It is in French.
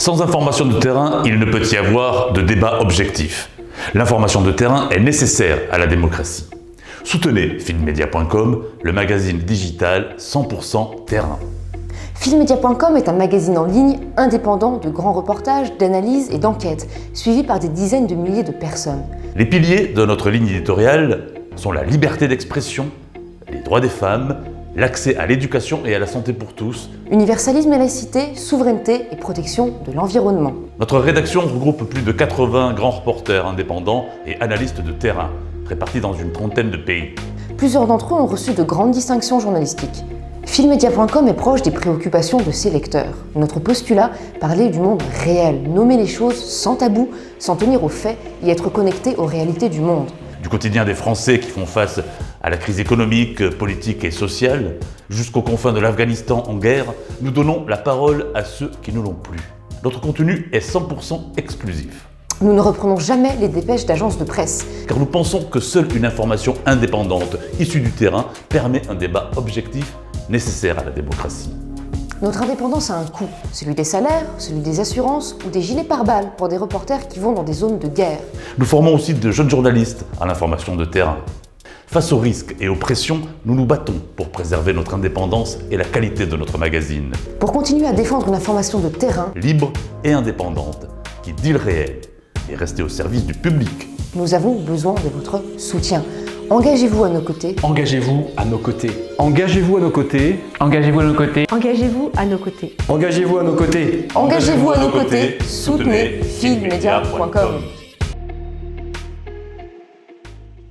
Sans information de terrain, il ne peut y avoir de débat objectif. L'information de terrain est nécessaire à la démocratie. Soutenez filmmedia.com, le magazine digital 100% terrain. Filmmedia.com est un magazine en ligne indépendant de grands reportages, d'analyses et d'enquêtes, suivi par des dizaines de milliers de personnes. Les piliers de notre ligne éditoriale sont la liberté d'expression, les droits des femmes, l'accès à l'éducation et à la santé pour tous, Universalisme et laïcité, souveraineté et protection de l'environnement. Notre rédaction regroupe plus de 80 grands reporters indépendants et analystes de terrain, répartis dans une trentaine de pays. Plusieurs d'entre eux ont reçu de grandes distinctions journalistiques. Filmmedia.com est proche des préoccupations de ses lecteurs. Notre postulat, parler du monde réel, nommer les choses sans tabou, s'en tenir aux faits et être connecté aux réalités du monde. Du quotidien des Français qui font face à la crise économique, politique et sociale, jusqu'aux confins de l'Afghanistan en guerre, nous donnons la parole à ceux qui ne l'ont plus. Notre contenu est 100% exclusif. Nous ne reprenons jamais les dépêches d'agences de presse. Car nous pensons que seule une information indépendante, issue du terrain, permet un débat objectif nécessaire à la démocratie. Notre indépendance a un coût, celui des salaires, celui des assurances ou des gilets pare-balles pour des reporters qui vont dans des zones de guerre. Nous formons aussi de jeunes journalistes à l'information de terrain. Face aux risques et aux pressions, nous nous battons pour préserver notre indépendance et la qualité de notre magazine. Pour continuer à défendre une information de terrain, Libre et indépendante, qui dit le réel et rester au service du public. nous avons besoin de votre soutien. Engagez-vous à nos côtés. Engagez-vous à nos côtés. Engagez-vous à nos côtés. Engagez-vous à nos côtés. Engagez-vous à nos côtés. Engagez-vous à nos côtés. Engagez-vous à nos côtés. Soutenez filmmedia.com.